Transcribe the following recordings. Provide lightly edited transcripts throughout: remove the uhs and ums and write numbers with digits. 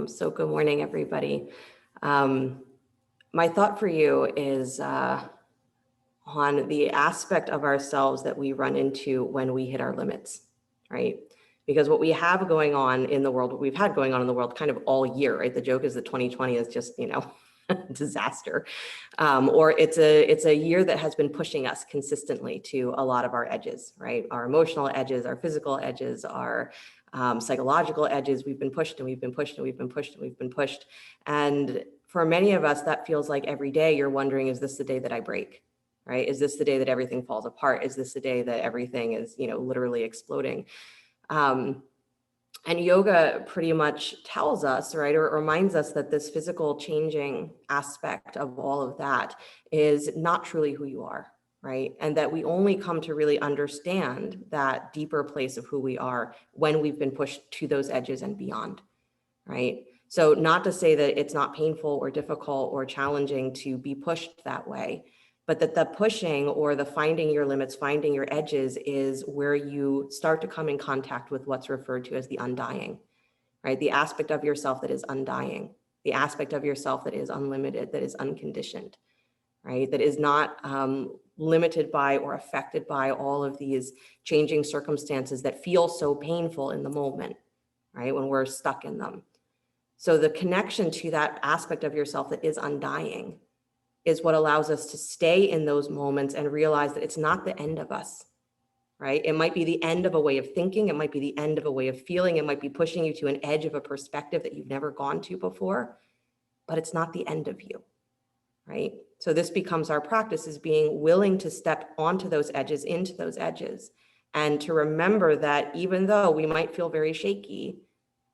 So good morning, everybody. My thought for you is on the aspect of ourselves that we run into when we hit our limits, right? Because what we have going on in the world, what we've had going on in the world kind of all year, right? The joke is that 2020 is just, disaster. Or it's a year that has been pushing us consistently to a lot of our edges, right? Our emotional edges, our physical edges, our psychological edges. We've been pushed and we've been pushed and we've been pushed and we've been pushed. And for many of us, that feels like every day you're wondering, is this the day that I break? Right? Is this the day that everything falls apart? Is this the day that everything is, literally exploding? And yoga pretty much tells us, right, or reminds us that this physical changing aspect of all of that is not truly who you are, right? And that we only come to really understand that deeper place of who we are when we've been pushed to those edges and beyond, right? So not to say that it's not painful or difficult or challenging to be pushed that way, but that the pushing or the finding your limits, finding your edges is where you start to come in contact with what's referred to as the undying, right? The aspect of yourself that is undying, the aspect of yourself that is unlimited, that is unconditioned, right? That is not limited by or affected by all of these changing circumstances that feel so painful in the moment, right? When we're stuck in them. So the connection to that aspect of yourself that is undying is what allows us to stay in those moments and realize that it's not the end of us, right? It might be the end of a way of thinking. It might be the end of a way of feeling. It might be pushing you to an edge of a perspective that you've never gone to before, but it's not the end of you, right? So this becomes our practice, is being willing to step onto those edges, into those edges, and to remember that even though we might feel very shaky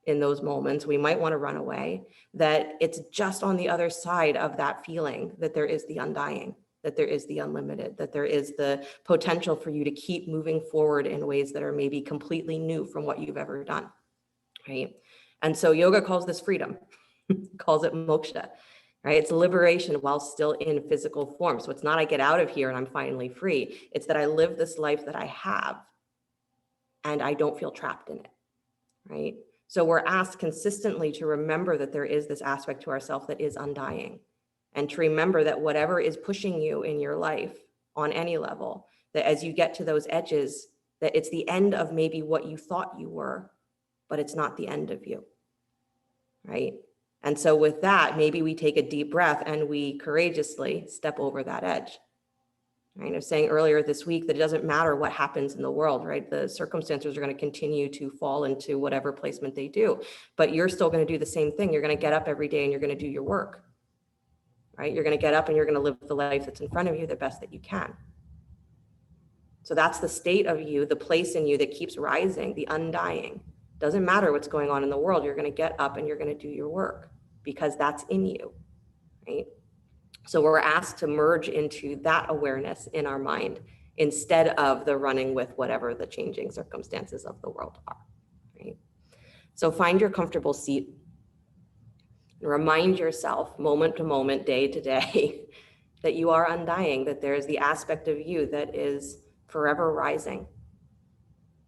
in those moments, we might want to run away, that it's just on the other side of that feeling that there is the undying, that there is the unlimited, that there is the potential for you to keep moving forward in ways that are maybe completely new from what you've ever done, right? And so yoga calls this freedom, calls it moksha, right? It's liberation while still in physical form. So it's not I get out of here and I'm finally free. It's that I live this life that I have and I don't feel trapped in it, right? So we're asked consistently to remember that there is this aspect to ourselves that is undying, and to remember that whatever is pushing you in your life on any level, that as you get to those edges, that it's the end of maybe what you thought you were, but it's not the end of you, right? And so with that, maybe we take a deep breath and we courageously step over that edge. Right? I was saying earlier this week that it doesn't matter what happens in the world, right? The circumstances are going to continue to fall into whatever placement they do, but you're still going to do the same thing. You're going to get up every day and you're going to do your work, right? You're going to get up and you're going to live the life that's in front of you the best that you can. So that's the state of you, the place in you that keeps rising, the undying. Doesn't matter what's going on in the world. You're going to get up and you're going to do your work because that's in you, right? So we're asked to merge into that awareness in our mind instead of the running with whatever the changing circumstances of the world are, right? So find your comfortable seat and remind yourself moment to moment, day to day, that you are undying, that there is the aspect of you that is forever rising.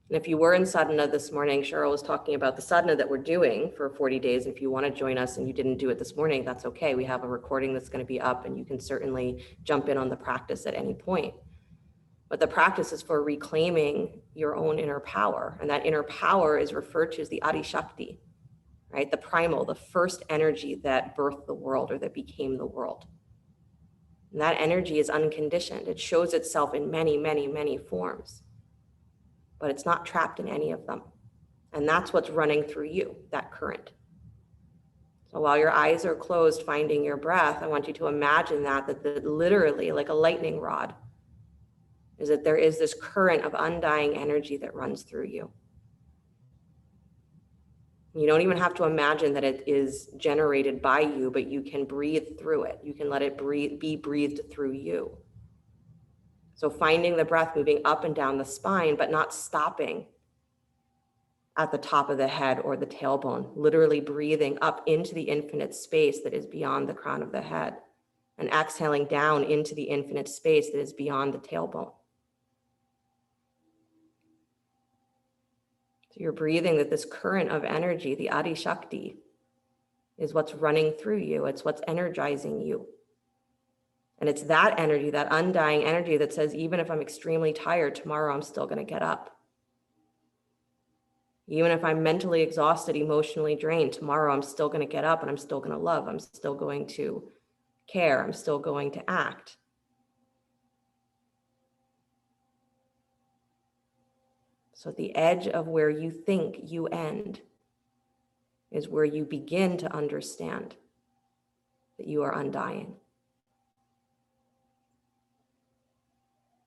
And if you were in sadhana this morning, Cheryl was talking about the sadhana that we're doing for 40 days. If you want to join us and you didn't do it this morning, that's okay. We have a recording that's going to be up and you can certainly jump in on the practice at any point. But the practice is for reclaiming your own inner power. And that inner power is referred to as the Adi Shakti, right? The primal, the first energy that birthed the world or that became the world. And that energy is unconditioned. It shows itself in many, many, many forms, but it's not trapped in any of them. And that's what's running through you, that current. So while your eyes are closed, finding your breath, I want you to imagine that literally like a lightning rod is that there is this current of undying energy that runs through you. You don't even have to imagine that it is generated by you, but you can breathe through it. You can let it be breathed through you. So finding the breath moving up and down the spine, but not stopping at the top of the head or the tailbone, literally breathing up into the infinite space that is beyond the crown of the head, and exhaling down into the infinite space that is beyond the tailbone. So you're breathing that this current of energy, the Adi Shakti, is what's running through you. It's what's energizing you. And it's that energy, that undying energy that says, even if I'm extremely tired, tomorrow I'm still going to get up. Even if I'm mentally exhausted, emotionally drained, tomorrow I'm still going to get up and I'm still going to love. I'm still going to care. I'm still going to act. So at the edge of where you think you end is where you begin to understand that you are undying.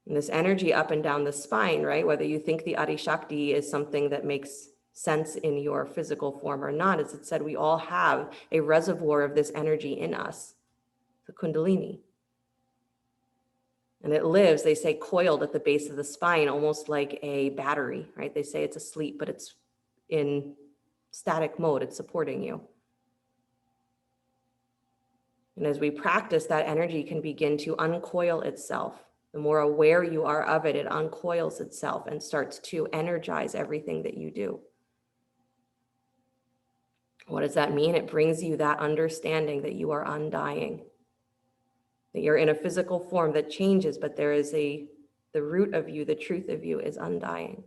And this energy up and down the spine, right? Whether you think the Adi Shakti is something that makes sense in your physical form or not, as it said, we all have a reservoir of this energy in us, the Kundalini. And it lives, they say, coiled at the base of the spine, almost like a battery, right? They say it's asleep, but it's in static mode, it's supporting you. And as we practice, that energy can begin to uncoil itself. The more aware you are of it, it uncoils itself and starts to energize everything that you do. What does that mean? It brings you that understanding that you are undying, that you're in a physical form that changes, but there is the root of you, the truth of you is undying.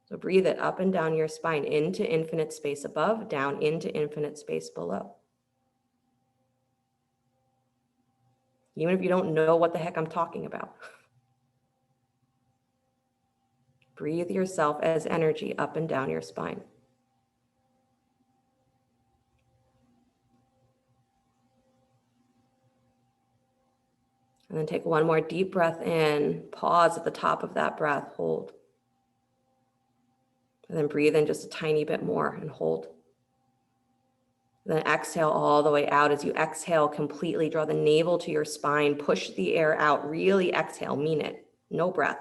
So breathe it up and down your spine into infinite space above, down into infinite space below. Even if you don't know what the heck I'm talking about. Breathe yourself as energy up and down your spine. And then take one more deep breath in, pause at the top of that breath, hold. And then breathe in just a tiny bit more and hold. And then exhale all the way out. As you exhale completely, draw the navel to your spine, push the air out, really exhale, mean it, no breath.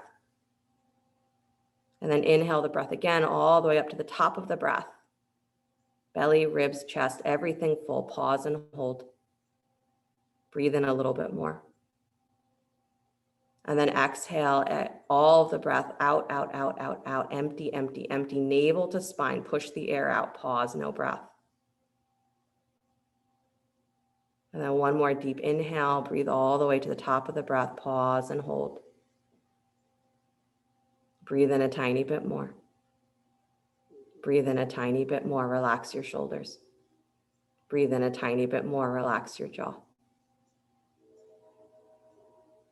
And then inhale the breath again, all the way up to the top of the breath. Belly, ribs, chest, everything full, pause and hold. Breathe in a little bit more. And then exhale all of the breath out, out, out, out, out, empty, empty, empty, navel to spine, push the air out, pause, no breath. And then one more deep inhale, breathe all the way to the top of the breath, pause and hold. Breathe in a tiny bit more. Breathe in a tiny bit more, relax your shoulders. Breathe in a tiny bit more, relax your jaw.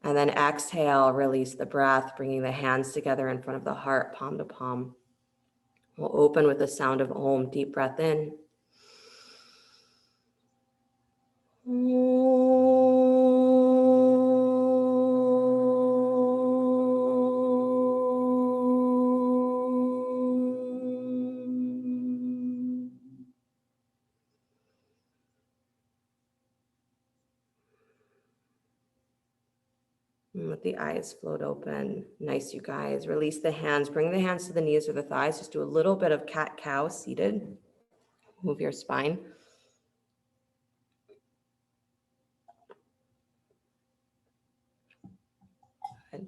And then exhale, release the breath, bringing the hands together in front of the heart, palm to palm. We'll open with the sound of Om. Deep breath in. And let the eyes float open. Nice, you guys. Release the hands. Bring the hands to the knees or the thighs. Just do a little bit of cat-cow seated. Move your spine. Good.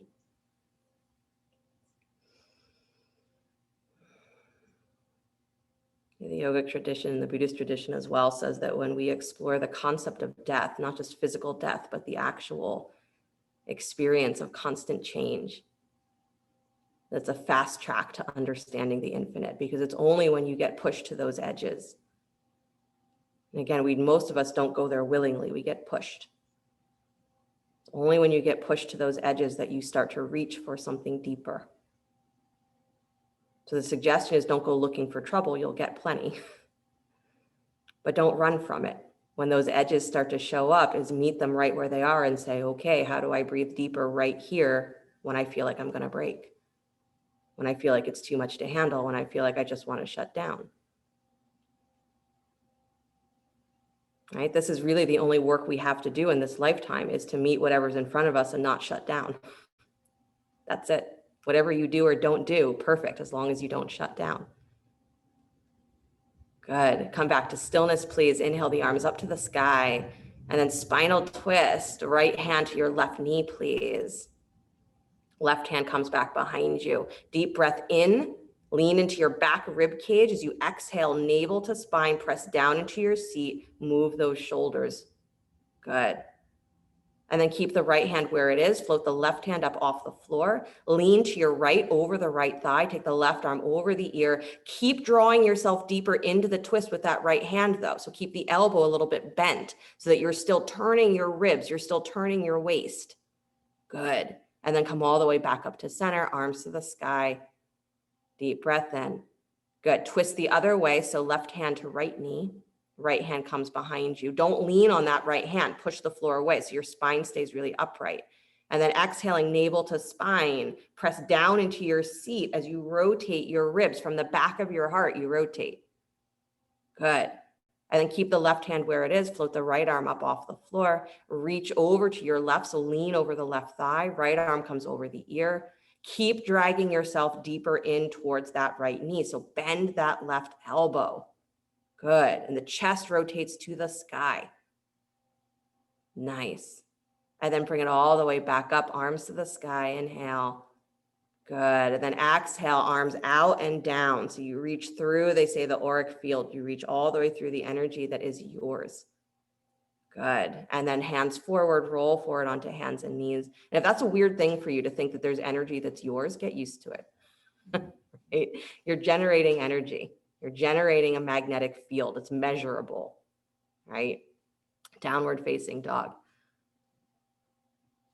The yogic tradition, the Buddhist tradition as well, says that when we explore the concept of death, not just physical death, but the actual experience of constant change, that's a fast track to understanding the infinite, because it's only when you get pushed to those edges. And again, most of us don't go there willingly, we get pushed. It's only when you get pushed to those edges that you start to reach for something deeper. So the suggestion is don't go looking for trouble, you'll get plenty. But don't run from it. When those edges start to show up, is meet them right where they are and say, okay, how do I breathe deeper right here when I feel like I'm gonna break? When I feel like it's too much to handle, when I feel like I just wanna shut down. Right? This is really the only work we have to do in this lifetime, is to meet whatever's in front of us and not shut down. That's it. Whatever you do or don't do, perfect, as long as you don't shut down. Good. Come back to stillness, please. Inhale the arms up to the sky, and then spinal twist. Right hand to your left knee, please. Left hand comes back behind you. Deep breath in, Lean into your back rib cage as you exhale, navel to spine, press down into your seat, move those shoulders. Good. And then keep the right hand where it is. Float the left hand up off the floor. Lean to your right over the right thigh. Take the left arm over the ear. Keep drawing yourself deeper into the twist with that right hand though. So keep the elbow a little bit bent so that you're still turning your ribs. You're still turning your waist. Good. And then come all the way back up to center, arms to the sky. Deep breath in. Good. Twist the other way. So left hand to right knee. Right hand comes behind you. Don't lean on that right hand. Push the floor away so your spine stays really upright. And then exhaling, navel to spine. Press down into your seat as you rotate your ribs from the back of your heart. You rotate. Good. And then keep the left hand where it is. Float the right arm up off the floor. Reach over to your left. So lean over the left thigh. Right arm comes over the ear. Keep dragging yourself deeper in towards that right knee. So bend that left elbow. Good. And the chest rotates to the sky. Nice. And then bring it all the way back up, arms to the sky. Inhale. Good. And then exhale, arms out and down. So you reach through, they say, the auric field. You reach all the way through the energy that is yours. Good. And then hands forward, roll forward onto hands and knees. And if that's a weird thing for you to think that there's energy that's yours, get used to it. Right? You're generating energy. You're generating a magnetic field. It's measurable, right? Downward facing dog.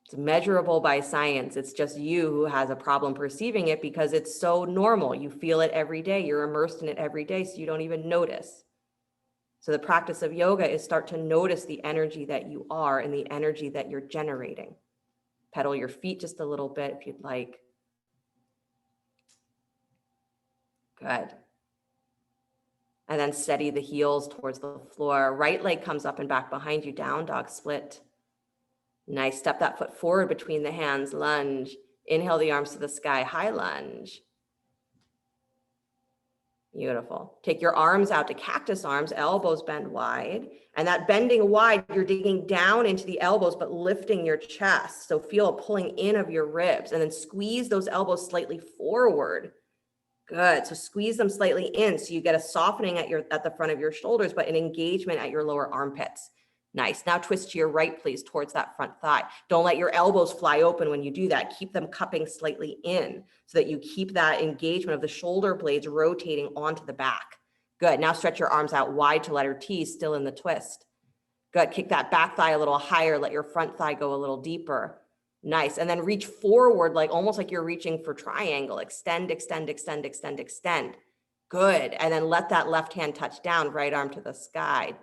It's measurable by science. It's just you who has a problem perceiving it because it's so normal. You feel it every day. You're immersed in it every day, so you don't even notice. So the practice of yoga is start to notice the energy that you are and the energy that you're generating. Pedal your feet just a little bit if you'd like. Good. And then steady the heels towards the floor. Right leg comes up and back behind you, down dog split. Nice. Step that foot forward between the hands, lunge. Inhale the arms to the sky, high lunge. Beautiful. Take your arms out to cactus arms, elbows bend wide. And that bending wide, you're digging down into the elbows, but lifting your chest. So feel a pulling in of your ribs and then squeeze those elbows slightly forward. Good. So squeeze them slightly in so you get a softening at the front of your shoulders, but an engagement at your lower armpits. Nice. Now twist to your right, please, towards that front thigh. Don't let your elbows fly open when you do that. Keep them cupping slightly in so that you keep that engagement of the shoulder blades rotating onto the back. Good. Now stretch your arms out wide to letter T, still in the twist. Good. Kick that back thigh a little higher. Let your front thigh go a little deeper. Nice. And then reach forward, like almost like you're reaching for triangle. Extend, extend, extend, extend, extend. Good. And then let that left hand touch down, right arm to the sky.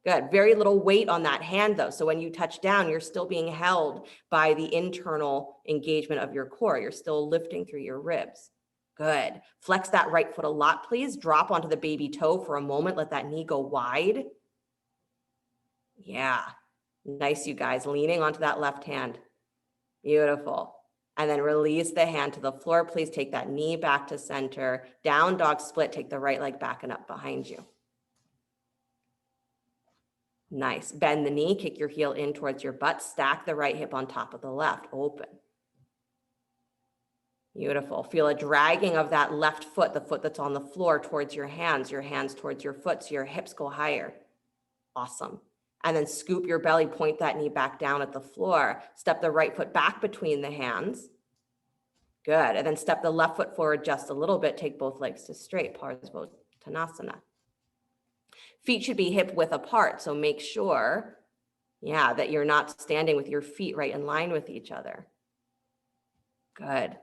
Good. Very little weight on that hand though. So when you touch down, you're still being held by the internal engagement of your core. You're still lifting through your ribs. Good. Flex that right foot a lot, please. Drop onto the baby toe for a moment. Let that knee go wide. Yeah. Nice, you guys. Leaning onto that left hand. Beautiful. And then release the hand to the floor. Please take that knee back to center. Down dog split. Take the right leg back and up behind you. Nice. Bend the knee, kick your heel in towards your butt, stack the right hip on top of the left, open. Beautiful. Feel a dragging of that left foot, the foot that's on the floor, towards your hands towards your foot, so your hips go higher. Awesome. And then scoop your belly, point that knee back down at the floor. Step the right foot back between the hands. Good. And then step the left foot forward just a little bit. Take both legs to straight, Parsvottanasana. Feet should be hip width apart. So make sure, that you're not standing with your feet right in line with each other. Good.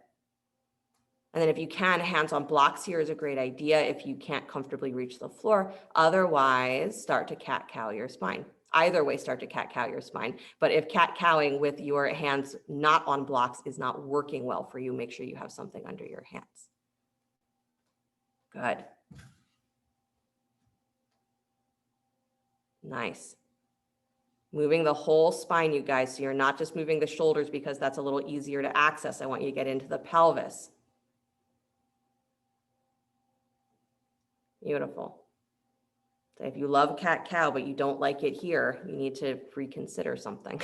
And then if you can, hands on blocks here is a great idea if you can't comfortably reach the floor. Otherwise, start to cat-cow your spine. Either way, start to cat-cow your spine. But if cat-cowing with your hands not on blocks is not working well for you, make sure you have something under your hands. Good. Nice. Moving the whole spine, you guys. So you're not just moving the shoulders because that's a little easier to access. I want you to get into the pelvis. Beautiful. So if you love cat-cow, but you don't like it here, you need to reconsider something.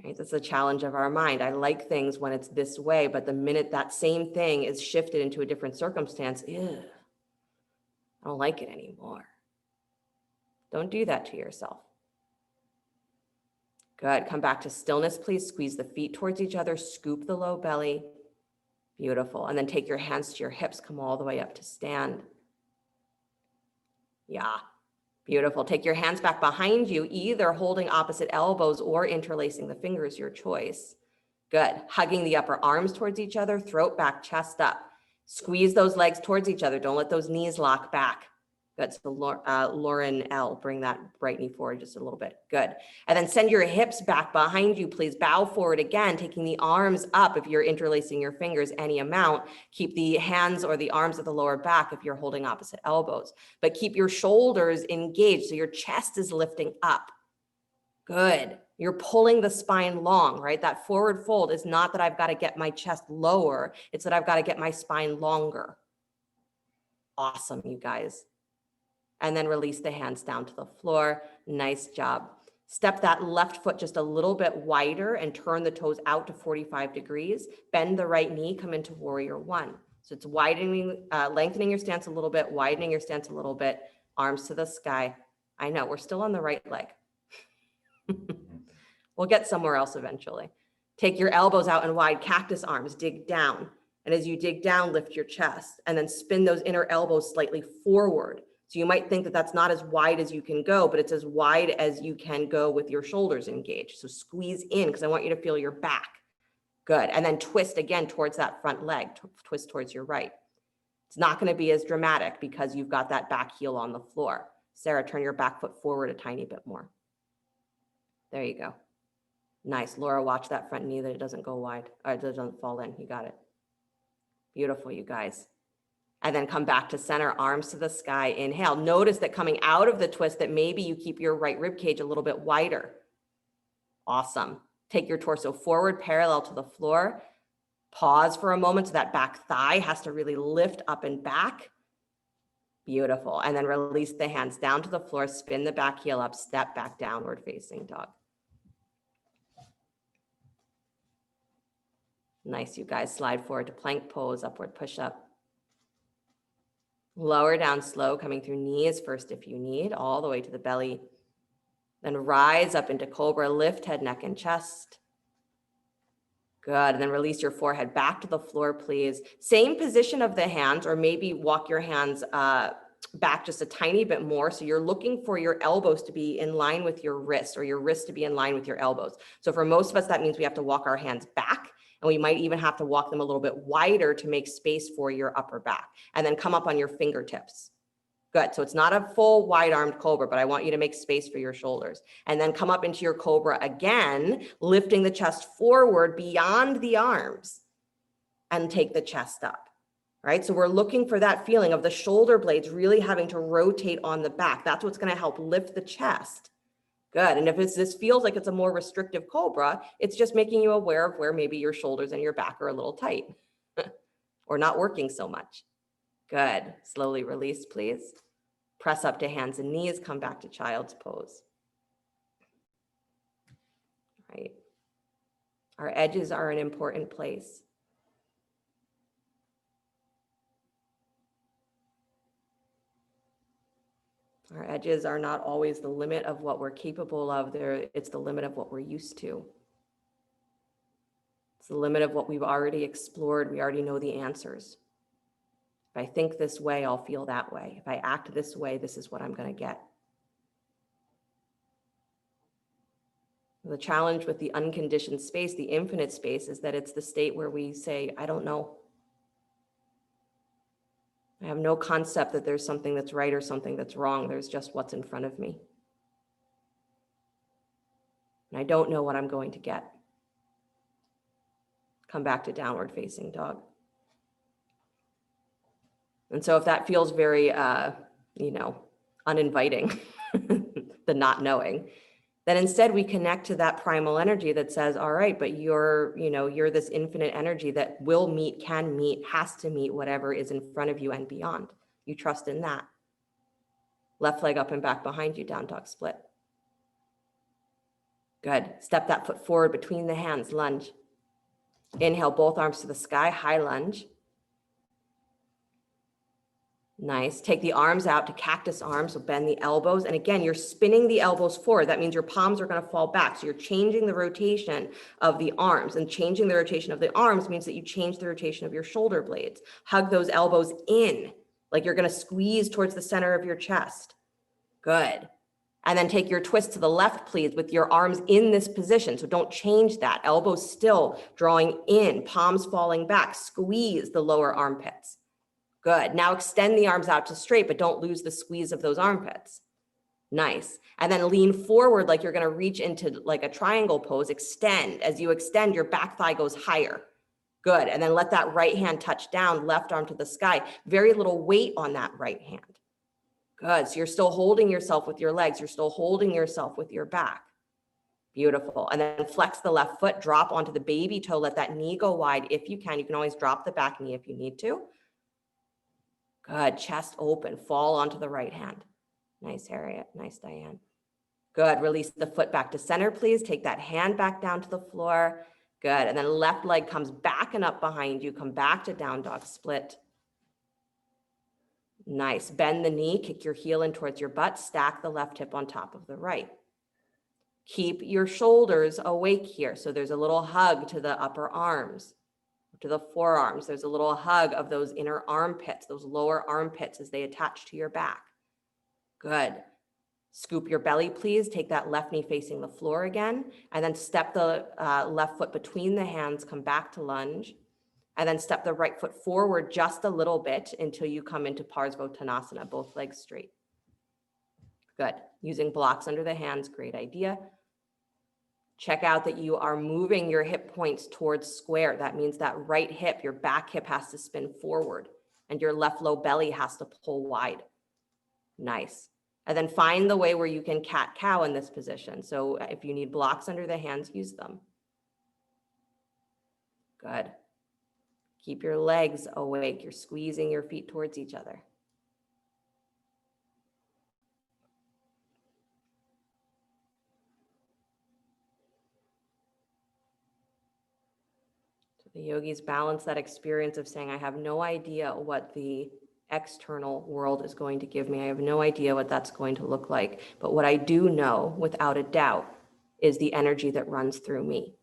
Right? That's the challenge of our mind. I like things when it's this way, but the minute that same thing is shifted into a different circumstance, ew, I don't like it anymore. Don't do that to yourself. Good. Come back to stillness, please. Squeeze the feet towards each other. Scoop the low belly. Beautiful. And then take your hands to your hips. Come all the way up to stand. Yeah. Beautiful. Take your hands back behind you, either holding opposite elbows or interlacing the fingers, your choice. Good. Hugging the upper arms towards each other, throat back, chest up. Squeeze those legs towards each other. Don't let those knees lock back. Good. So Lauren L, bring that right knee forward just a little bit. Good. And then send your hips back behind you, please. Bow forward again, taking the arms up if you're interlacing your fingers any amount. Keep the hands or the arms at the lower back if you're holding opposite elbows. But keep your shoulders engaged so your chest is lifting up. Good. You're pulling the spine long, right? That forward fold is not that I've got to get my chest lower. It's that I've got to get my spine longer. Awesome, you guys. And then release the hands down to the floor. Nice job. Step that left foot just a little bit wider and turn the toes out to 45 degrees. Bend the right knee, come into warrior one. So it's widening, lengthening your stance a little bit, widening your stance a little bit, arms to the sky. I know, we're still on the right leg. We'll get somewhere else eventually. Take your elbows out and wide cactus arms, dig down. And as you dig down, lift your chest and then spin those inner elbows slightly forward. So you might think that that's not as wide as you can go, but it's as wide as you can go with your shoulders engaged. So squeeze in because I want you to feel your back. Good. And then twist again towards that front leg, twist towards your right. It's not going to be as dramatic because you've got that back heel on the floor. Sarah, turn your back foot forward a tiny bit more. There you go. Nice. Laura, watch that front knee that it doesn't go wide or it doesn't fall in. You got it. Beautiful, you guys. And then come back to center, arms to the sky. Inhale. Notice that coming out of the twist that maybe you keep your right rib cage a little bit wider. Awesome. Take your torso forward, parallel to the floor. Pause for a moment so that back thigh has to really lift up and back. Beautiful. And then release the hands down to the floor, spin the back heel up, step back, downward facing dog. Nice, you guys. Slide forward to plank pose, upward push up. Lower down slow, coming through knees first if you need, all the way to the belly. Then rise up into cobra, lift head, neck, and chest. Good, and then release your forehead back to the floor, please. Same position of the hands, or maybe walk your hands back just a tiny bit more. So you're looking for your elbows to be in line with your wrists, or your wrists to be in line with your elbows. So for most of us, that means we have to walk our hands back, and we might even have to walk them a little bit wider to make space for your upper back. And then come up on your fingertips. Good. So it's not a full wide-armed cobra, but I want you to make space for your shoulders. And then come up into your cobra again, lifting the chest forward beyond the arms and take the chest up. Right? So we're looking for that feeling of the shoulder blades really having to rotate on the back. That's what's going to help lift the chest. Good. And if this feels like it's a more restrictive cobra, it's just making you aware of where maybe your shoulders and your back are a little tight or not working so much. Good. Slowly release, please. Press up to hands and knees. Come back to child's pose. Right. Our edges are an important place. Our edges are not always the limit of what we're capable of. It's the limit of what we're used to. It's the limit of what we've already explored. We already know the answers. If I think this way, I'll feel that way. If I act this way, this is what I'm going to get. The challenge with the unconditioned space, the infinite space, is that it's the state where we say, I don't know. I have no concept that there's something that's right or something that's wrong. There's just what's in front of me. And I don't know what I'm going to get. Come back to downward facing dog. And so if that feels very, uninviting, the not knowing, then instead we connect to that primal energy that says, all right, but you're this infinite energy that will meet, can meet, has to meet whatever is in front of you and beyond. You trust in that. Left leg up and back behind you, down dog split. Good. Step that foot forward between the hands, lunge. Inhale, both arms to the sky, high lunge. Nice. Take the arms out to cactus arms, so bend the elbows. And again, you're spinning the elbows forward. That means your palms are going to fall back. So you're changing the rotation of the arms, and changing the rotation of the arms means that you change the rotation of your shoulder blades. Hug those elbows in, like you're going to squeeze towards the center of your chest. Good. And then take your twist to the left, please, with your arms in this position. So don't change that. Elbows still drawing in, palms falling back. Squeeze the lower armpits. Good. Now extend the arms out to straight, but don't lose the squeeze of those armpits. Nice. And then lean forward like you're going to reach into like a triangle pose. Extend. As you extend, your back thigh goes higher. Good. And then let that right hand touch down, left arm to the sky. Very little weight on that right hand. Good. So you're still holding yourself with your legs. You're still holding yourself with your back. Beautiful. And then flex the left foot, drop onto the baby toe. Let that knee go wide if you can. You can always drop the back knee if you need to. Good. Chest open. Fall onto the right hand. Nice, Harriet. Nice, Diane. Good. Release the foot back to center, please. Take that hand back down to the floor. Good. And then left leg comes back and up behind you. Come back to down dog split. Nice. Bend the knee. Kick your heel in towards your butt. Stack the left hip on top of the right. Keep your shoulders awake here. So there's a little hug to the upper arms. To the forearms. There's a little hug of those inner armpits, those lower armpits as they attach to your back. Good. Scoop your belly, please. Take that left knee facing the floor again, and then step the left foot between the hands, come back to lunge, and then step the right foot forward just a little bit until you come into Parsvottanasana, both legs straight. Good. Using blocks under the hands, great idea. Check out that you are moving your hip points towards square. That means that right hip, your back hip has to spin forward and your left low belly has to pull wide. Nice. And then find the way where you can cat-cow in this position. So if you need blocks under the hands, use them. Good. Keep your legs awake. You're squeezing your feet towards each other. The yogis balance that experience of saying, I have no idea what the external world is going to give me. I have no idea what that's going to look like. But what I do know, without a doubt, is the energy that runs through me.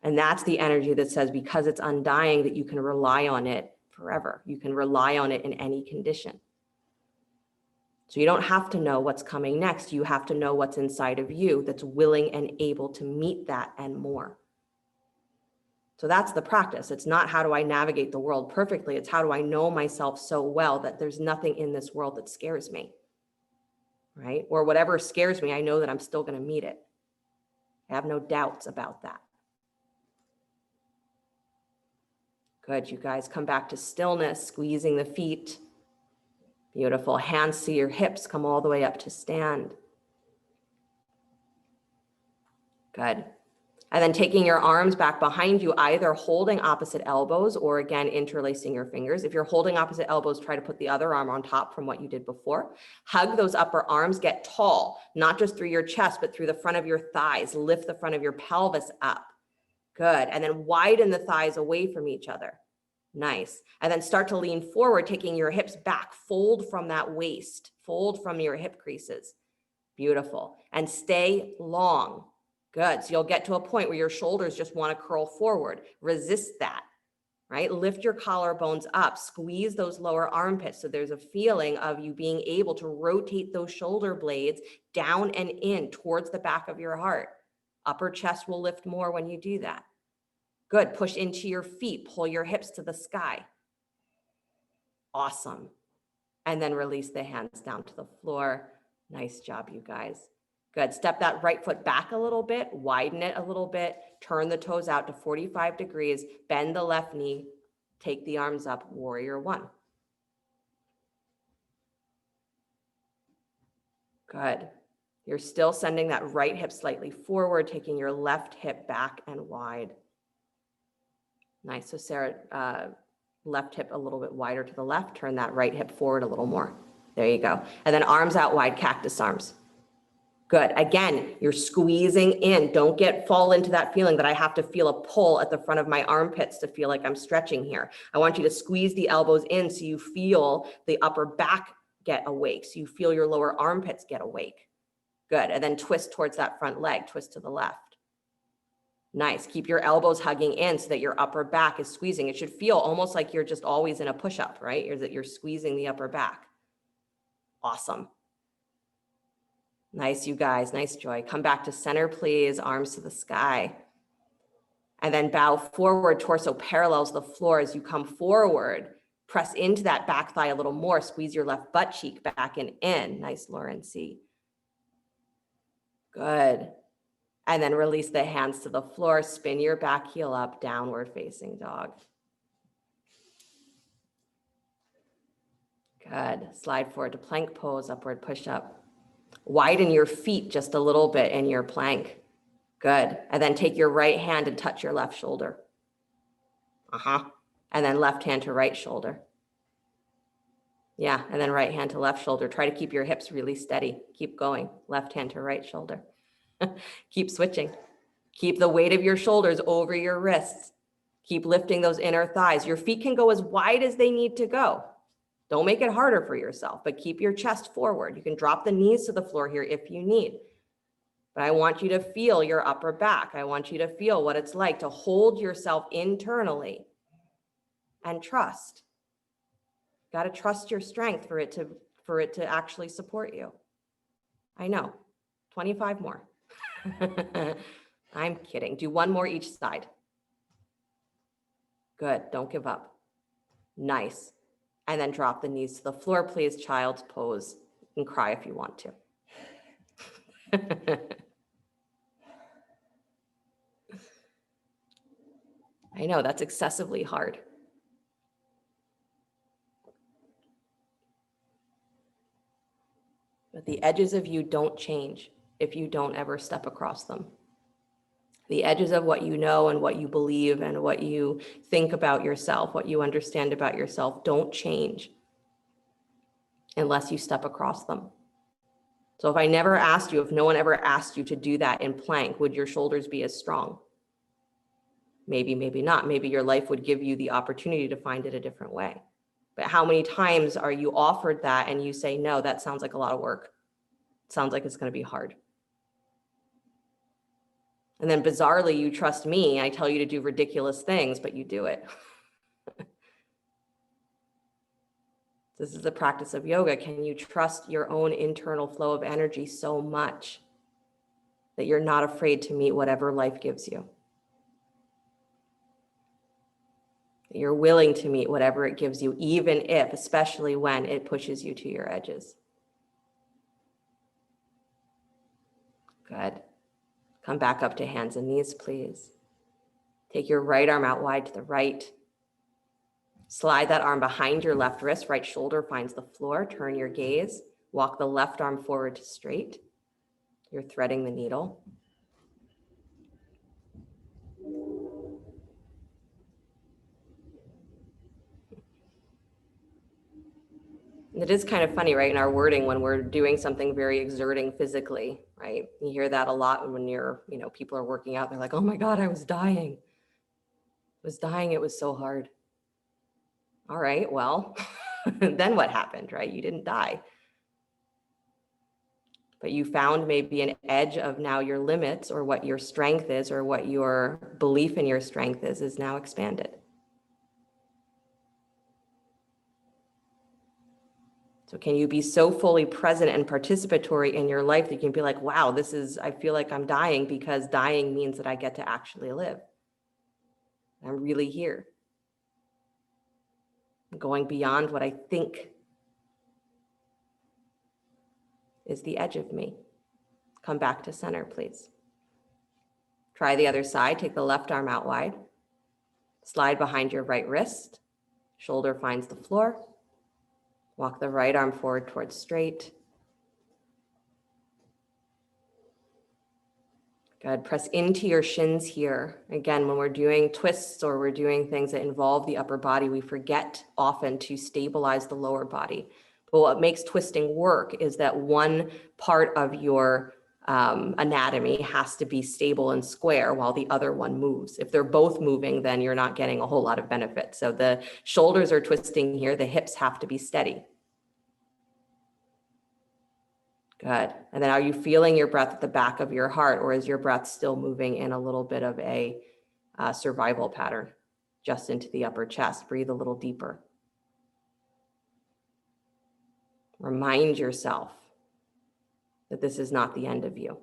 And that's the energy that says, because it's undying, that you can rely on it forever. You can rely on it in any condition. So you don't have to know what's coming next. You have to know what's inside of you that's willing and able to meet that and more. So that's the practice. It's not how do I navigate the world perfectly. It's how do I know myself so well that there's nothing in this world that scares me, right? Or whatever scares me, I know that I'm still going to meet it. I have no doubts about that. Good, you guys. Come back to stillness, squeezing the feet. Beautiful. Hands to your hips, come all the way up to stand. Good. And then taking your arms back behind you, either holding opposite elbows or again, interlacing your fingers. If you're holding opposite elbows, try to put the other arm on top from what you did before. Hug those upper arms, get tall, not just through your chest, but through the front of your thighs. Lift the front of your pelvis up. Good. And then widen the thighs away from each other. Nice. And then start to lean forward, taking your hips back, fold from that waist, fold from your hip creases. Beautiful. And stay long. Good. So you'll get to a point where your shoulders just want to curl forward. Resist that, right? Lift your collarbones up, squeeze those lower armpits. So there's a feeling of you being able to rotate those shoulder blades down and in towards the back of your heart. Upper chest will lift more when you do that. Good. Push into your feet, pull your hips to the sky. Awesome. And then release the hands down to the floor. Nice job, you guys. Good. Step that right foot back a little bit, widen it a little bit, turn the toes out to 45 degrees, bend the left knee, take the arms up, warrior one. Good. You're still sending that right hip slightly forward, taking your left hip back and wide. Nice. So Sarah, left hip a little bit wider to the left, turn that right hip forward a little more. There you go. And then arms out wide, cactus arms. Good. Again, you're squeezing in. Don't fall into that feeling that I have to feel a pull at the front of my armpits to feel like I'm stretching here. I want you to squeeze the elbows in so you feel the upper back get awake. So you feel your lower armpits get awake. Good. And then twist towards that front leg, twist to the left. Nice. Keep your elbows hugging in so that your upper back is squeezing. It should feel almost like you're just always in a push-up, right? Or that you're squeezing the upper back. Awesome. Nice, you guys. Nice, Joy. Come back to center, please. Arms to the sky. And then bow forward. Torso parallels the floor as you come forward. Press into that back thigh a little more. Squeeze your left butt cheek back and in. Nice, Lauren C. Good. And then release the hands to the floor. Spin your back heel up. Downward facing dog. Good. Slide forward to plank pose. Upward push up. Widen your feet just a little bit in your plank. Good. And then take your right hand and touch your left shoulder. And then left hand to right shoulder. Yeah, and then right hand to left shoulder. Try to keep your hips really steady. Keep going. Left hand to right shoulder. Keep switching. Keep the weight of your shoulders over your wrists. Keep lifting those inner thighs. Your feet can go as wide as they need to go. Don't make it harder for yourself, but keep your chest forward. You can drop the knees to the floor here if you need. But I want you to feel your upper back. I want you to feel what it's like to hold yourself internally and trust. Got to trust your strength for it to actually support you. I know. 25 more. I'm kidding. Do one more each side. Good. Don't give up. Nice. And then drop the knees to the floor, please. Child's pose. You can cry if you want to. I know that's excessively hard. But the edges of you don't change if you don't ever step across them. The edges of what you know and what you believe and what you think about yourself, what you understand about yourself, don't change unless you step across them. So if I never asked you, if no one ever asked you to do that in plank, would your shoulders be as strong? Maybe, maybe not. Maybe your life would give you the opportunity to find it a different way. But how many times are you offered that and you say, no, that sounds like a lot of work. It sounds like it's going to be hard. And then bizarrely, you trust me. I tell you to do ridiculous things, but you do it. This is the practice of yoga. Can you trust your own internal flow of energy so much that you're not afraid to meet whatever life gives you? That you're willing to meet whatever it gives you, even if, especially when it pushes you to your edges. Good. Come back up to hands and knees, please. Take your right arm out wide to the right. Slide that arm behind your left wrist. Right shoulder finds the floor. Turn your gaze. Walk the left arm forward to straight. You're threading the needle. And it is kind of funny, right, in our wording when we're doing something very exerting physically, right? You hear that a lot when people are working out. They're like, oh my God, I was dying. I was dying. It was so hard. All right, well, then what happened, right? You didn't die. But you found maybe an edge of now your limits or what your strength is or what your belief in your strength is now expanded. So can you be so fully present and participatory in your life that you can be like, wow, I feel like I'm dying because dying means that I get to actually live. I'm really here. I'm going beyond what I think is the edge of me. Come back to center, please. Try the other side. Take the left arm out wide. Slide behind your right wrist. Shoulder finds the floor. Walk the right arm forward towards straight. Good. Press into your shins here. Again, when we're doing twists or we're doing things that involve the upper body, we forget often to stabilize the lower body. But what makes twisting work is that one part of your anatomy has to be stable and square while the other one moves. If they're both moving, then you're not getting a whole lot of benefit. So the shoulders are twisting here. The hips have to be steady. Good. And then are you feeling your breath at the back of your heart, or is your breath still moving in a little bit of a survival pattern, just into the upper chest? Breathe a little deeper. Remind yourself that this is not the end of you.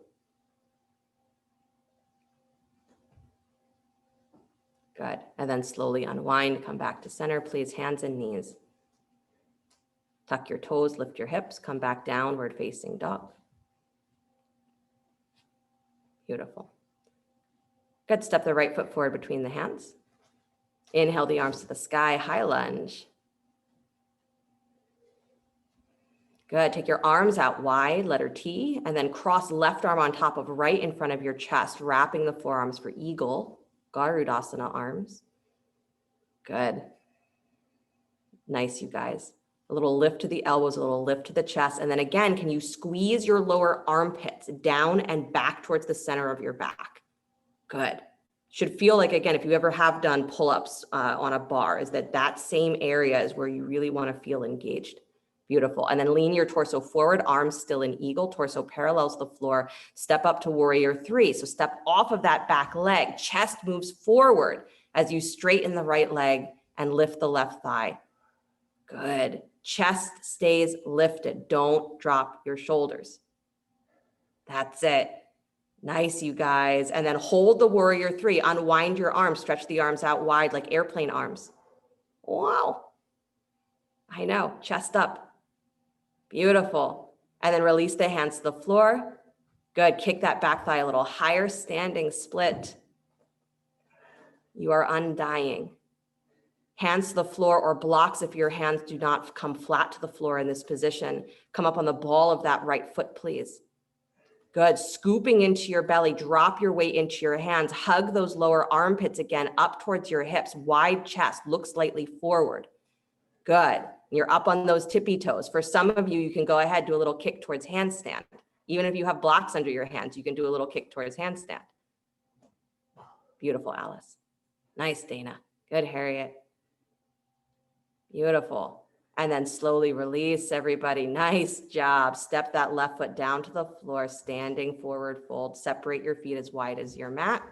Good. And then slowly unwind, come back to center, please. Hands and knees. Tuck your toes, lift your hips, come back downward facing dog. Beautiful. Good. Step the right foot forward between the hands. Inhale the arms to the sky, high lunge. Good. Take your arms out wide, letter T, and then cross left arm on top of right in front of your chest, wrapping the forearms for eagle, Garudasana arms. Good. Nice, you guys. A little lift to the elbows, a little lift to the chest. And then again, can you squeeze your lower armpits down and back towards the center of your back? Good. Should feel like, again, if you ever have done pull-ups on a bar, is that same area is where you really want to feel engaged. Beautiful. And then lean your torso forward, arms still in eagle, torso parallels the floor. Step up to warrior three. So step off of that back leg. Chest moves forward as you straighten the right leg and lift the left thigh. Good. Chest stays lifted. Don't drop your shoulders. That's it. Nice, you guys. And then hold the warrior three. Unwind your arms. Stretch the arms out wide like airplane arms. Wow. I know. Chest up. Beautiful. And then release the hands to the floor. Good. Kick that back thigh a little higher. Standing split. You are undying. Hands to the floor, or blocks if your hands do not come flat to the floor in this position. Come up on the ball of that right foot, please. Good. Scooping into your belly, drop your weight into your hands. Hug those lower armpits again up towards your hips. Wide chest, look slightly forward. Good. You're up on those tippy toes. For some of you, you can go ahead, do a little kick towards handstand. Even if you have blocks under your hands, you can do a little kick towards handstand. Beautiful, Alice. Nice, Dana. Good, Harriet. Beautiful. And then slowly release, everybody. Nice job. Step that left foot down to the floor, standing forward fold. Separate your feet as wide as your mat.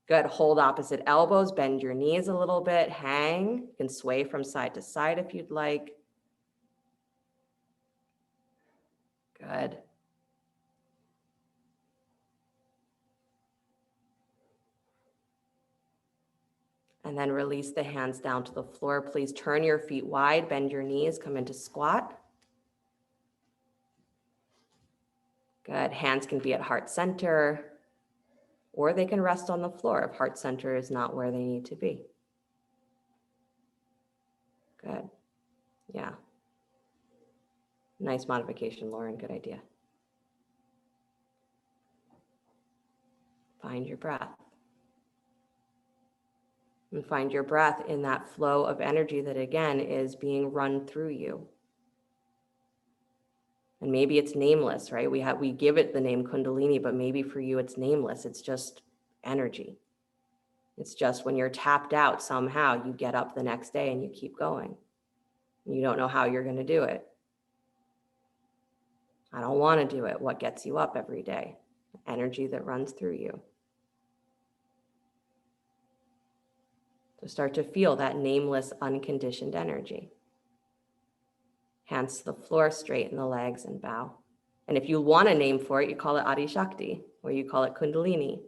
Good. Hold opposite elbows. Bend your knees a little bit. Hang. You can sway from side to side if you'd like. Good. And then release the hands down to the floor. Please turn your feet wide, bend your knees, come into squat. Good. Hands can be at heart center, or they can rest on the floor if heart center is not where they need to be. Good. Yeah. Nice modification, Lauren. Good idea. Find your breath. And find your breath in that flow of energy that, again, is being run through you. And maybe it's nameless, right? We give it the name Kundalini, but maybe for you it's nameless. It's just energy. It's just when you're tapped out somehow, you get up the next day and you keep going. You don't know how you're going to do it. I don't want to do it. What gets you up every day? Energy that runs through you. So start to feel that nameless, unconditioned energy. Hands to the floor, straighten the legs and bow. And if you want a name for it, you call it Adi Shakti, or you call it Kundalini.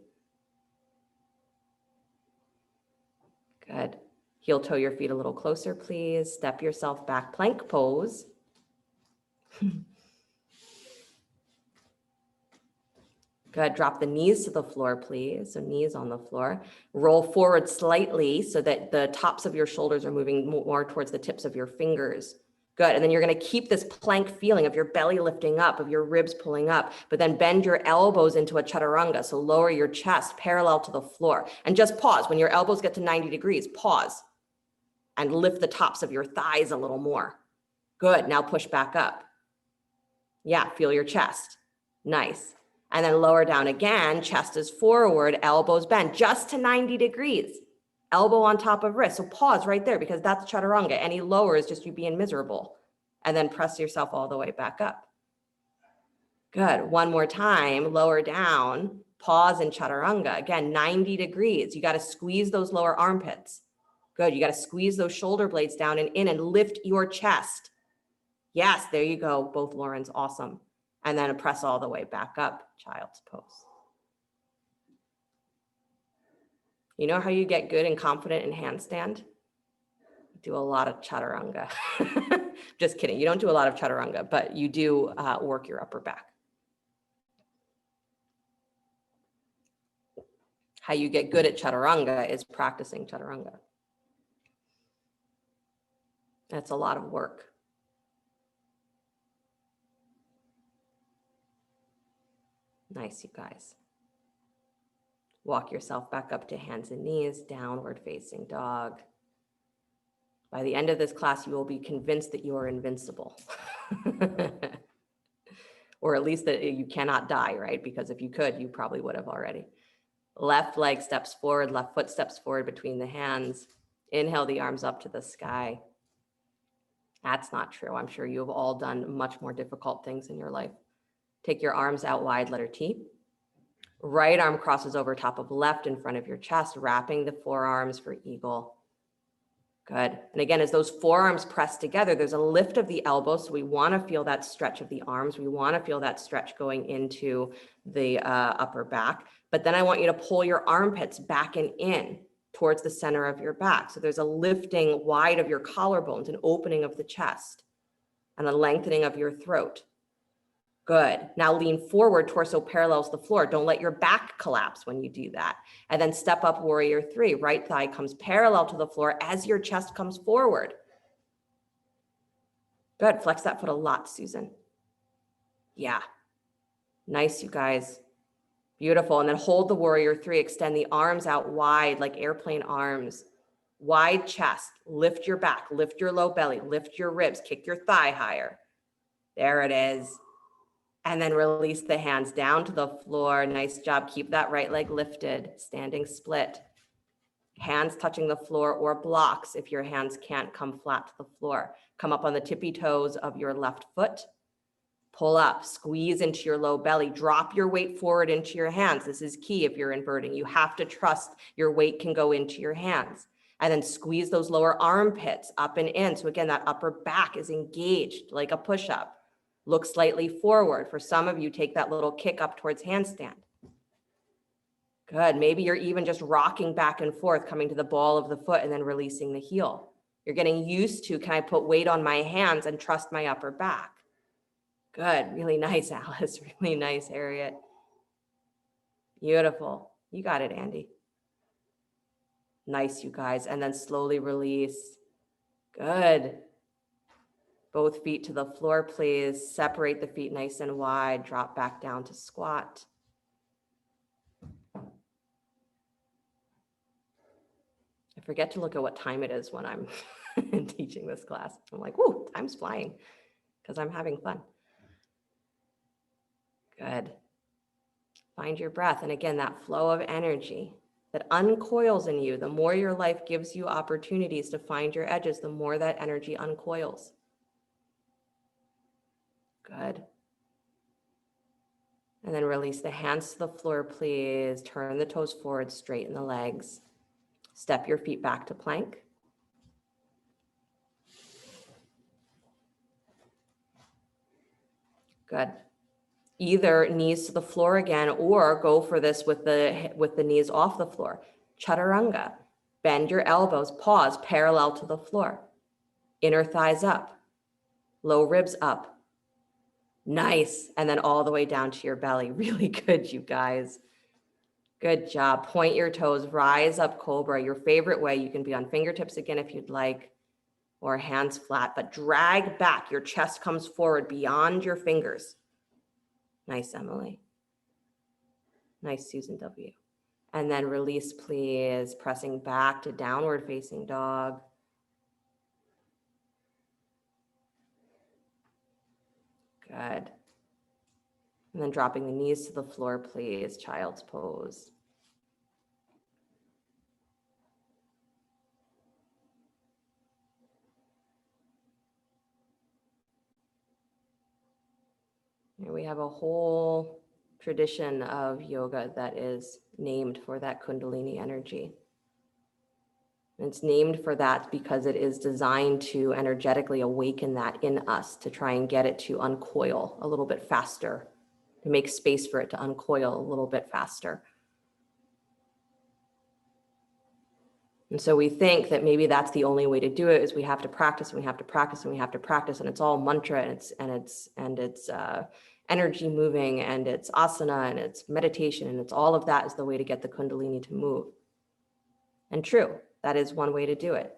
Good. Heel toe your feet a little closer, please. Step yourself back, plank pose. Good. Drop the knees to the floor, please. So knees on the floor. Roll forward slightly so that the tops of your shoulders are moving more towards the tips of your fingers. Good. And then you're going to keep this plank feeling of your belly lifting up, of your ribs pulling up, but then bend your elbows into a chaturanga. So lower your chest parallel to the floor and just pause. When your elbows get to 90 degrees, pause and lift the tops of your thighs a little more. Good. Now push back up. Yeah. Feel your chest. Nice. And then lower down again, chest is forward, elbows bend just to 90 degrees. Elbow on top of wrist. So pause right there because that's chaturanga. Any lower is just you being miserable. And then press yourself all the way back up. Good. One more time, lower down, pause in chaturanga. Again, 90 degrees. You got to squeeze those lower armpits. Good. You got to squeeze those shoulder blades down and in and lift your chest. Yes, there you go. Both Laurens, awesome. And then press all the way back up, child's pose. You know how you get good and confident in handstand? Do a lot of chaturanga. Just kidding. You don't do a lot of chaturanga, but you do work your upper back. How you get good at chaturanga is practicing chaturanga. That's a lot of work. Nice, you guys. Walk yourself back up to hands and knees, downward facing dog. By the end of this class, you will be convinced that you are invincible. Or at least that you cannot die, right? Because if you could, you probably would have already. Left leg steps forward, left foot steps forward between the hands. Inhale the arms up to the sky. That's not true. I'm sure you have all done much more difficult things in your life. Take your arms out wide, letter T. Right arm crosses over top of left in front of your chest, wrapping the forearms for eagle. Good. And again, as those forearms press together, there's a lift of the elbows. So we want to feel that stretch of the arms. We want to feel that stretch going into the upper back. But then I want you to pull your armpits back and in towards the center of your back. So there's a lifting wide of your collarbones, an opening of the chest, and a lengthening of your throat. Good. Now lean forward, torso parallels the floor. Don't let your back collapse when you do that. And then step up, warrior three. Right thigh comes parallel to the floor as your chest comes forward. Good. Flex that foot a lot, Susan. Yeah. Nice, you guys. Beautiful. And then hold the warrior three. Extend the arms out wide like airplane arms. Wide chest. Lift your back. Lift your low belly. Lift your ribs. Kick your thigh higher. There it is. And then release the hands down to the floor. Nice job. Keep that right leg lifted. Standing split. Hands touching the floor or blocks if your hands can't come flat to the floor. Come up on the tippy toes of your left foot. Pull up. Squeeze into your low belly. Drop your weight forward into your hands. This is key if you're inverting. You have to trust your weight can go into your hands. And then squeeze those lower armpits up and in. So again, that upper back is engaged like a push-up. Look slightly forward. For some of you, take that little kick up towards handstand. Good. Maybe you're even just rocking back and forth, coming to the ball of the foot and then releasing the heel. You're getting used to, can I put weight on my hands and trust my upper back? Good. Really nice, Alice. Really nice, Harriet. Beautiful. You got it, Andy. Nice, you guys. And then slowly release. Good. Both feet to the floor, please. Separate the feet nice and wide. Drop back down to squat. I forget to look at what time it is when I'm teaching this class. I'm like, whoo, time's flying because I'm having fun. Good. Find your breath. And again, that flow of energy that uncoils in you. The more your life gives you opportunities to find your edges, the more that energy uncoils. Good. And then release the hands to the floor, please. Turn the toes forward, straighten the legs. Step your feet back to plank. Good. Either knees to the floor again, or go for this with the knees off the floor. Chaturanga. Bend your elbows, pause, parallel to the floor. Inner thighs up. Low ribs up. Nice. And then all the way down to your belly. Really good, you guys. Good job. Point your toes, rise up, cobra. Your favorite way. You can be on fingertips again if you'd like, or hands flat, but drag back. Your chest comes forward beyond your fingers. Nice, Emily. Nice, Susan W. And then release, please. Pressing back to downward facing dog. Good. And then dropping the knees to the floor, please, child's pose. Here we have a whole tradition of yoga that is named for that Kundalini energy. And it's named for that because it is designed to energetically awaken that in us, to try and get it to uncoil a little bit faster, to make space for it to uncoil a little bit faster. And so we think that maybe that's the only way to do it, is we have to practice and we have to practice and we have to practice, and it's all mantra and it's energy moving and it's asana and it's meditation and it's all of that is the way to get the Kundalini to move. And true, that is one way to do it.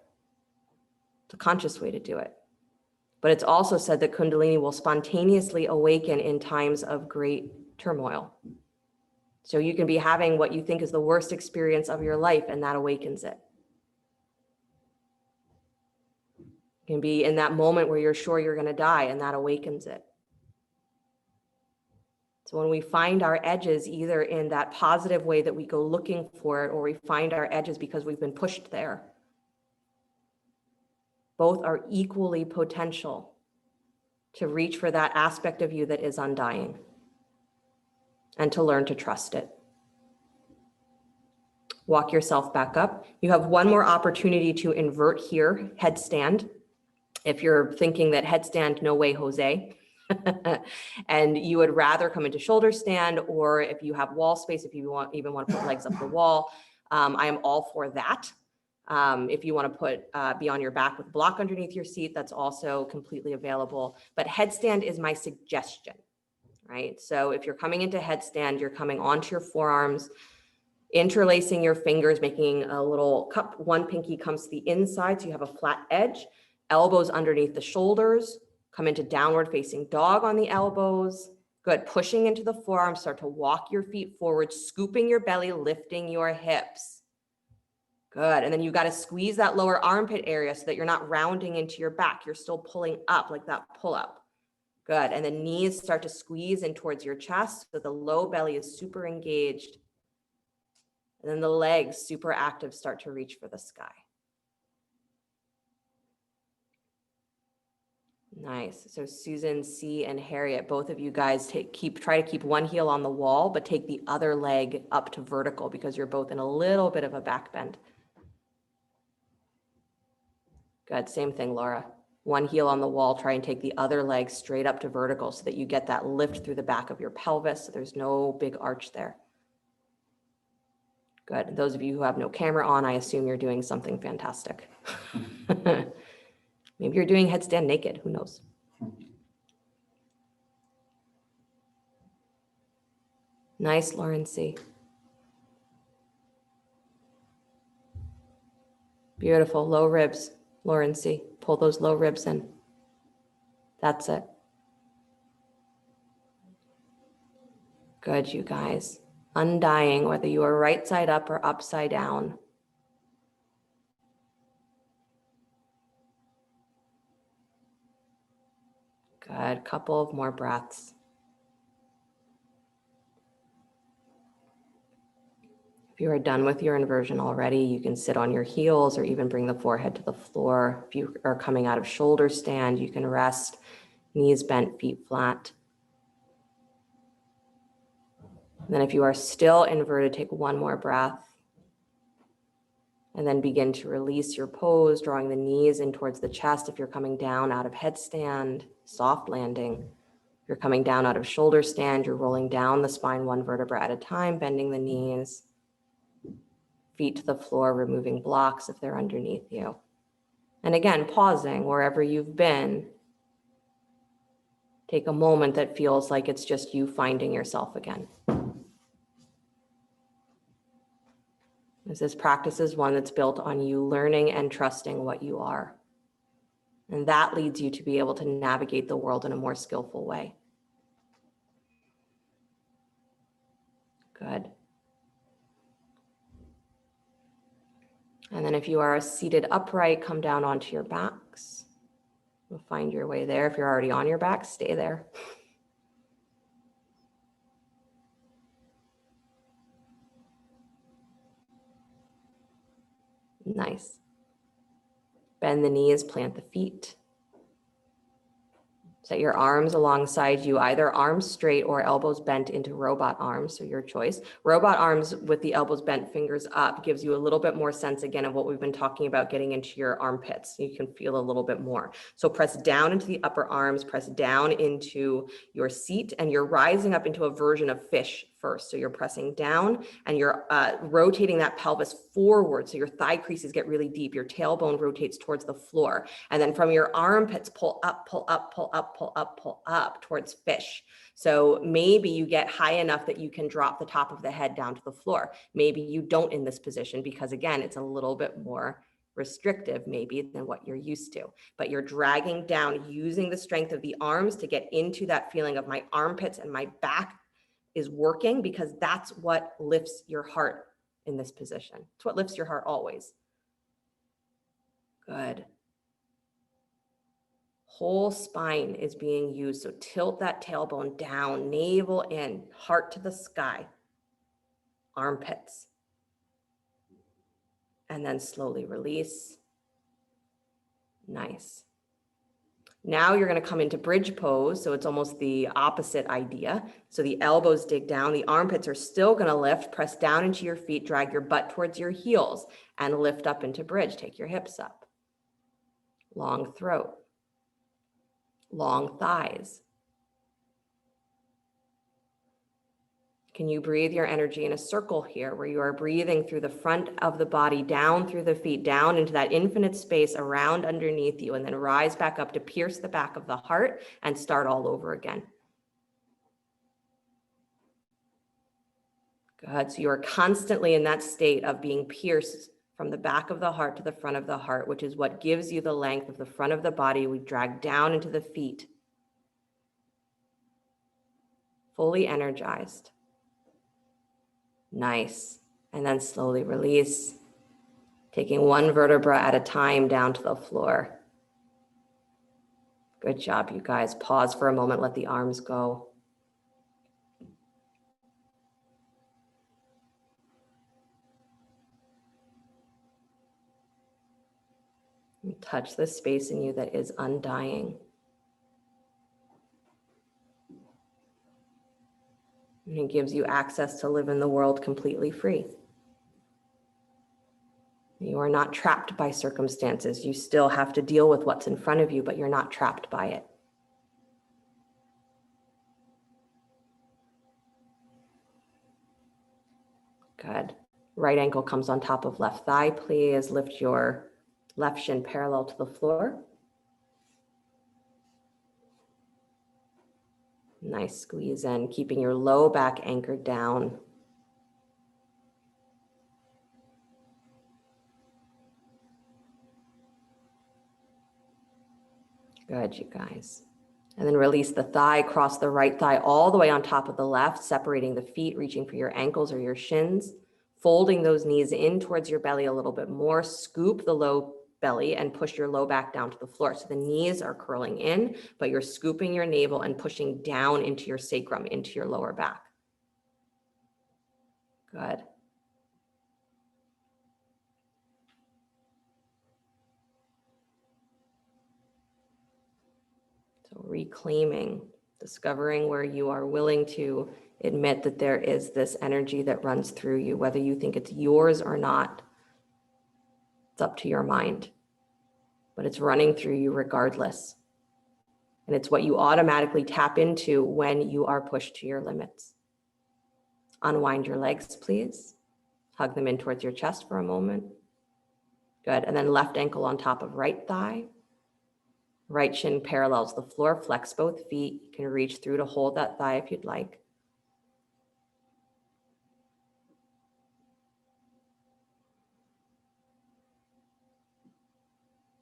It's a conscious way to do it. But it's also said that Kundalini will spontaneously awaken in times of great turmoil. So you can be having what you think is the worst experience of your life, and that awakens it. You can be in that moment where you're sure you're going to die, and that awakens it. So when we find our edges, either in that positive way that we go looking for it, or we find our edges because we've been pushed there, both are equally potential to reach for that aspect of you that is undying and to learn to trust it. Walk yourself back up. You have one more opportunity to invert here, headstand. If you're thinking that headstand, no way, Jose, and you would rather come into shoulder stand, or if you have wall space, if you even want to put legs up the wall, I am all for that. If you want to be on your back with a block underneath your seat, that's also completely available. But headstand is my suggestion, right? So if you're coming into headstand, you're coming onto your forearms, interlacing your fingers, making a little cup. One pinky comes to the inside, so you have a flat edge. Elbows underneath the shoulders. Come into downward facing dog on the elbows. Good. Pushing into the forearms. Start to walk your feet forward, scooping your belly, lifting your hips. Good. And then you got to squeeze that lower armpit area so that you're not rounding into your back. You're still pulling up like that pull up. Good. And the knees start to squeeze in towards your chest so the low belly is super engaged. And then the legs, super active, start to reach for the sky. Nice. So Susan, C, and Harriet, both of you guys try to keep one heel on the wall, but take the other leg up to vertical because you're both in a little bit of a back bend. Good. Same thing, Laura. One heel on the wall, try and take the other leg straight up to vertical so that you get that lift through the back of your pelvis. So there's no big arch there. Good. Those of you who have no camera on, I assume you're doing something fantastic. Maybe you're doing headstand naked. Who knows? Nice, Lauren C. Beautiful. Low ribs, Lauren C. Pull those low ribs in. That's it. Good, you guys. Undying, whether you are right side up or upside down. Good. Couple of more breaths. If you are done with your inversion already, you can sit on your heels or even bring the forehead to the floor. If you are coming out of shoulder stand, you can rest, knees bent, feet flat. And then if you are still inverted, take one more breath. And then begin to release your pose, drawing the knees in towards the chest. If you're coming down out of headstand, soft landing. If you're coming down out of shoulder stand, you're rolling down the spine one vertebra at a time, bending the knees. Feet to the floor, removing blocks if they're underneath you. And again, pausing wherever you've been. Take a moment that feels like it's just you finding yourself again. This practice is one that's built on you learning and trusting what you are. And that leads you to be able to navigate the world in a more skillful way. Good. And then if you are seated upright, come down onto your backs. You'll find your way there. If you're already on your back, stay there. Nice. Bend the knees, plant the feet. Set your arms alongside you, either arms straight or elbows bent into robot arms, so your choice. Robot arms with the elbows bent, fingers up, gives you a little bit more sense, again, of what we've been talking about, getting into your armpits. You can feel a little bit more. So press down into the upper arms, press down into your seat, and you're rising up into a version of fish first. So you're pressing down and you're rotating that pelvis forward. So your thigh creases get really deep. Your tailbone rotates towards the floor. And then from your armpits, pull up, pull up, pull up, pull up, pull up towards fish. So maybe you get high enough that you can drop the top of the head down to the floor. Maybe you don't in this position because, again, it's a little bit more restrictive maybe than what you're used to, but you're dragging down using the strength of the arms to get into that feeling of my armpits and my back is working, because that's what lifts your heart in this position. It's what lifts your heart always. Good. Whole spine is being used. So tilt that tailbone down, navel in, heart to the sky, armpits. And then slowly release. Nice. Now you're going to come into bridge pose. So it's almost the opposite idea. So the elbows dig down, the armpits are still going to lift, press down into your feet, drag your butt towards your heels and lift up into bridge. Take your hips up. Long throat, long thighs. Can you breathe your energy in a circle here where you are breathing through the front of the body, down through the feet, down into that infinite space around underneath you, and then rise back up to pierce the back of the heart and start all over again. Good. So you are constantly in that state of being pierced from the back of the heart to the front of the heart, which is what gives you the length of the front of the body. We drag down into the feet. Fully energized. Nice. And then slowly release, taking one vertebra at a time down to the floor. Good job, you guys. Pause for a moment, let the arms go. And touch the space in you that is undying. And it gives you access to live in the world completely free. You are not trapped by circumstances. You still have to deal with what's in front of you, but you're not trapped by it. Good. Right ankle comes on top of left thigh. Please lift your left shin parallel to the floor. Nice squeeze in, keeping your low back anchored down. Good, you guys. And then release the thigh, cross the right thigh all the way on top of the left, separating the feet, reaching for your ankles or your shins, folding those knees in towards your belly a little bit more, scoop the low belly and push your low back down to the floor. So the knees are curling in, but you're scooping your navel and pushing down into your sacrum, into your lower back. Good. So reclaiming, discovering where you are willing to admit that there is this energy that runs through you, whether you think it's yours or not. It's up to your mind, but it's running through you regardless. And it's what you automatically tap into when you are pushed to your limits. Unwind your legs, please. Hug them in towards your chest for a moment. Good. And then left ankle on top of right thigh. Right shin parallels the floor. Flex both feet. You can reach through to hold that thigh if you'd like.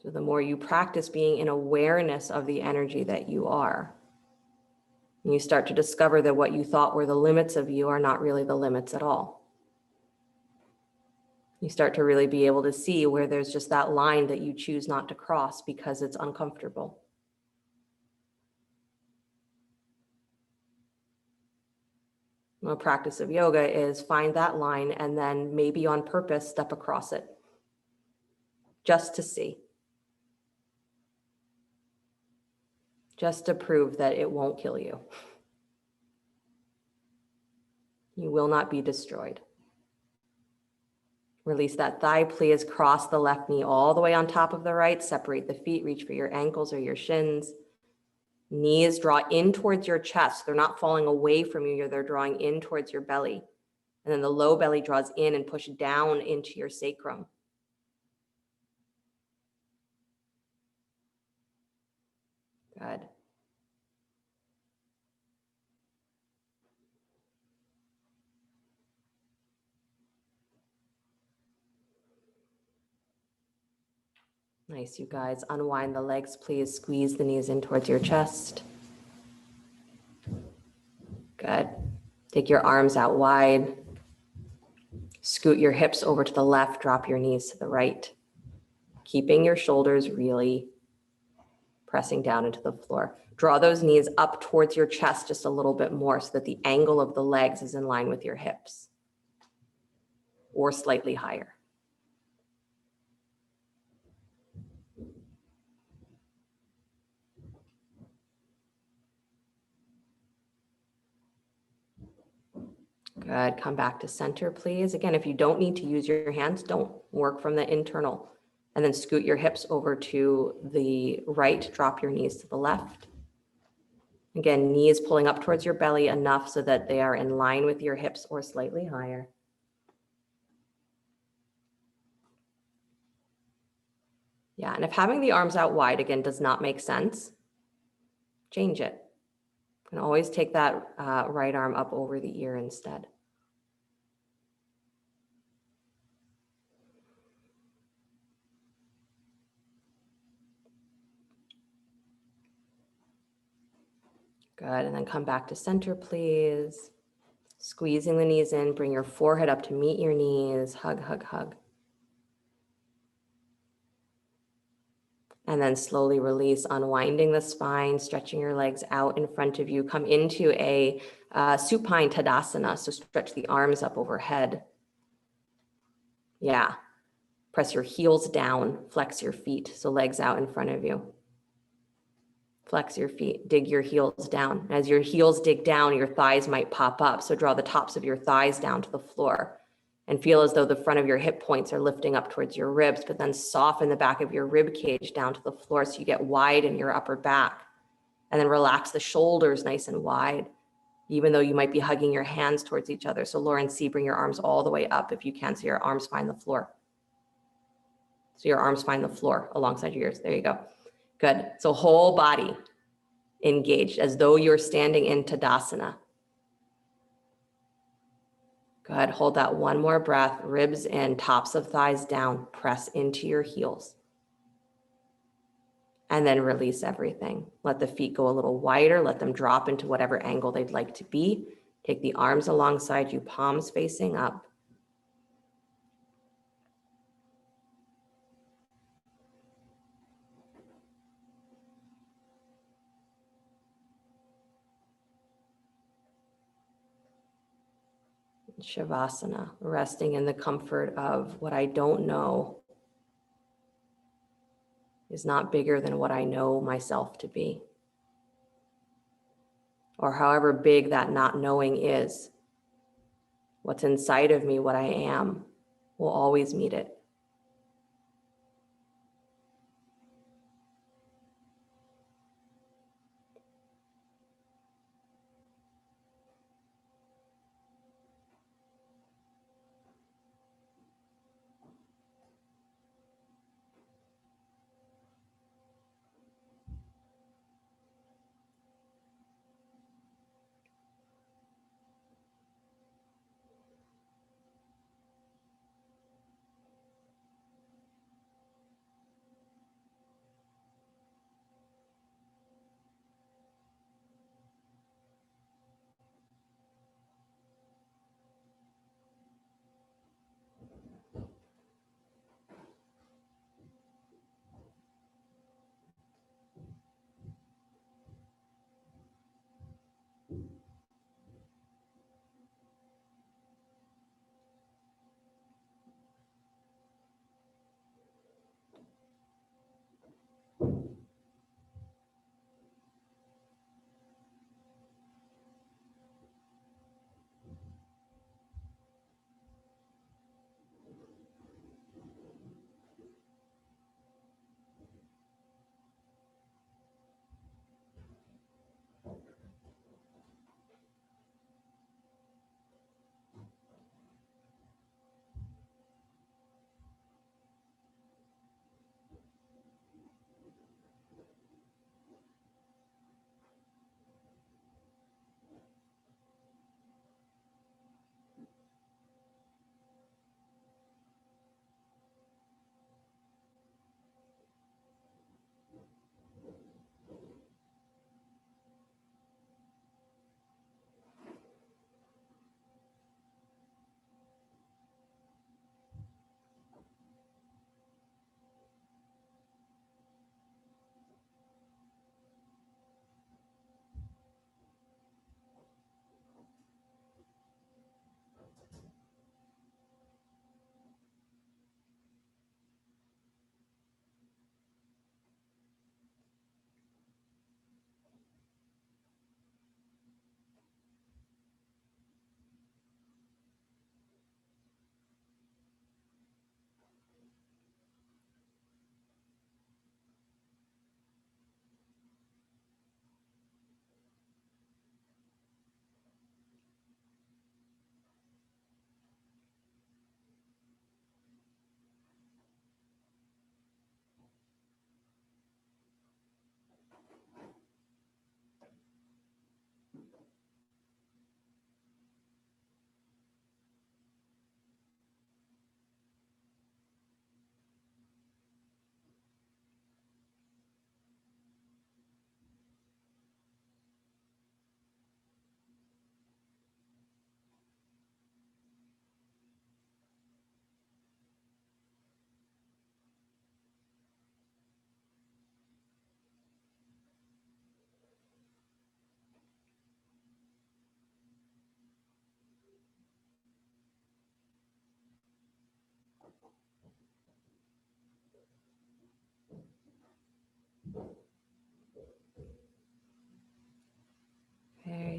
So the more you practice being in awareness of the energy that you are, and you start to discover that what you thought were the limits of you are not really the limits at all. You start to really be able to see where there's just that line that you choose not to cross because it's uncomfortable. A practice of yoga is find that line and then maybe on purpose step across it. just to see. Just to prove that it won't kill you. You will not be destroyed. Release that thigh, please. Cross the left knee all the way on top of the right. Separate the feet, reach for your ankles or your shins. Knees draw in towards your chest. They're not falling away from you, they're drawing in towards your belly. And then the low belly draws in and push down into your sacrum. Good. Nice, you guys. Unwind the legs, please. Squeeze the knees in towards your chest. Good. Take your arms out wide. Scoot your hips over to the left. Drop your knees to the right. Keeping your shoulders really pressing down into the floor. Draw those knees up towards your chest just a little bit more so that the angle of the legs is in line with your hips or slightly higher. Good. Come back to center, please. Again, if you don't need to use your hands, don't work from the internal. And then scoot your hips over to the right. Drop your knees to the left. Again, knees pulling up towards your belly enough so that they are in line with your hips or slightly higher. Yeah, and if having the arms out wide, again, does not make sense, change it. You can always take that right arm up over the ear instead. Good, and then come back to center, please. Squeezing the knees in, bring your forehead up to meet your knees, hug, hug, hug. And then slowly release, unwinding the spine, stretching your legs out in front of you. Come into a supine Tadasana, so stretch the arms up overhead. Yeah, press your heels down, flex your feet, so legs out in front of you. Flex your feet, dig your heels down. As your heels dig down, your thighs might pop up. So draw the tops of your thighs down to the floor and feel as though the front of your hip points are lifting up towards your ribs, but then soften the back of your rib cage down to the floor so you get wide in your upper back. And then relax the shoulders nice and wide, even though you might be hugging your hands towards each other. So Lauren C, bring your arms all the way up if you can, so your arms find the floor. So your arms find the floor alongside your ears. There you go. Good. So whole body engaged as though you're standing in Tadasana. Good. Hold that one more breath. Ribs in, tops of thighs down. Press into your heels. And then release everything. Let the feet go a little wider. Let them drop into whatever angle they'd like to be. Take the arms alongside you, palms facing up. Shavasana, resting in the comfort of what I don't know is not bigger than what I know myself to be. Or however big that not knowing is, what's inside of me, what I am, will always meet it.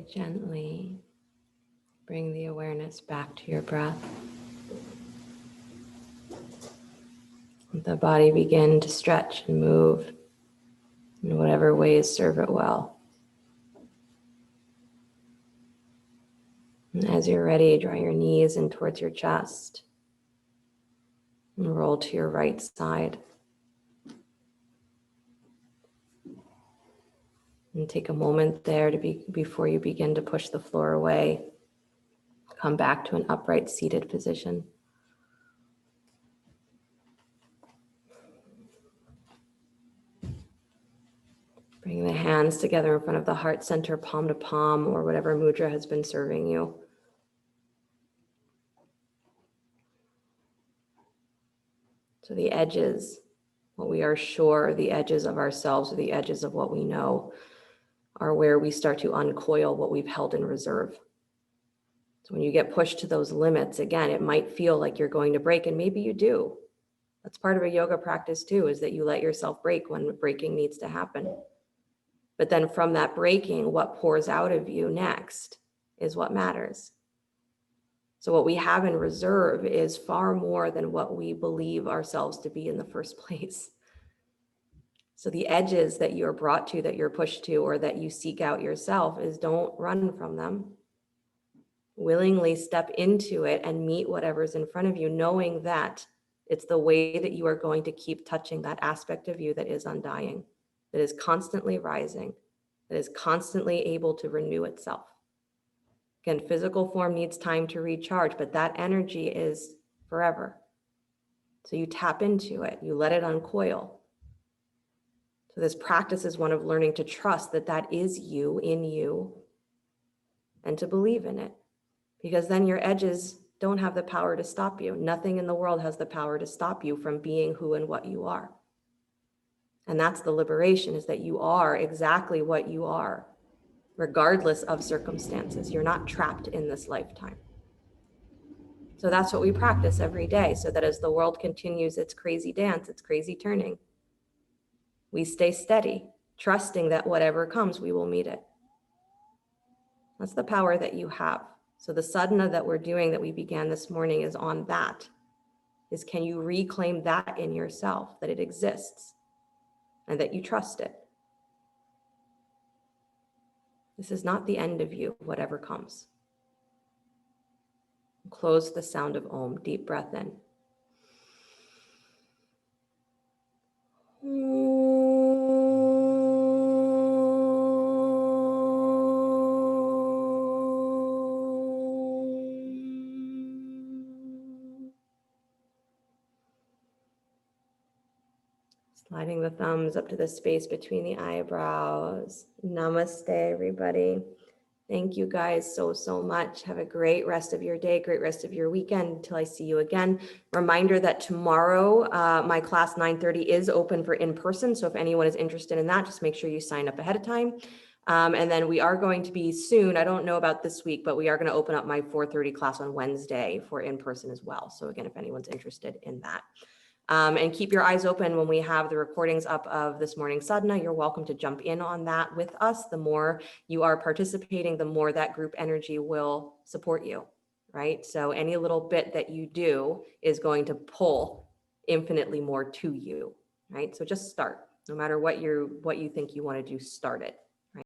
gently bring the awareness back to your breath. Let the body begin to stretch and move in whatever ways serve it well. And as you're ready, draw your knees in towards your chest and roll to your right side. And take a moment there before you begin to push the floor away. Come back to an upright seated position. Bring the hands together in front of the heart center, palm to palm, or whatever mudra has been serving you. So the edges, what we are sure, the edges of ourselves or the edges of what we know are where we start to uncoil what we've held in reserve. So when you get pushed to those limits, again, it might feel like you're going to break, and maybe you do. That's part of a yoga practice too, is that you let yourself break when breaking needs to happen. But then from that breaking, what pours out of you next is what matters. So what we have in reserve is far more than what we believe ourselves to be in the first place. So the edges that you're brought to, that you're pushed to, or that you seek out yourself, is don't run from them. Willingly step into it and meet whatever's in front of you, knowing that it's the way that you are going to keep touching that aspect of you that is undying, that is constantly rising, that is constantly able to renew itself. Again, physical form needs time to recharge, but that energy is forever. So you tap into it, you let it uncoil. So this practice is one of learning to trust that that is you, in you, and to believe in it. Because then your edges don't have the power to stop you. Nothing in the world has the power to stop you from being who and what you are. And that's the liberation, is that you are exactly what you are, regardless of circumstances. You're not trapped in this lifetime. So that's what we practice every day, so that as the world continues its crazy dance, its crazy turning, we stay steady, trusting that whatever comes, we will meet it. That's the power that you have. So the sadhana that we're doing, that we began this morning, is on that. Is, can you reclaim that in yourself, that it exists and that you trust it? This is not the end of you, whatever comes. Close the sound of Om. Deep breath in. Sliding the thumbs up to the space between the eyebrows. Namaste, everybody. Thank you guys so much. Have a great rest of your day, great rest of your weekend until I see you again. Reminder that tomorrow, my class 9:30 is open for in-person. So if anyone is interested in that, just make sure you sign up ahead of time. And then we are going to be soon, I don't know about this week, but we are going to open up my 4:30 class on Wednesday for in-person as well. So again, if anyone's interested in that. And keep your eyes open when we have the recordings up of this morning's sadhana. You're welcome to jump in on that with us. The more you are participating, the more that group energy will support you, right? So any little bit that you do is going to pull infinitely more to you, right? So just start. No matter what you think you want to do, start it.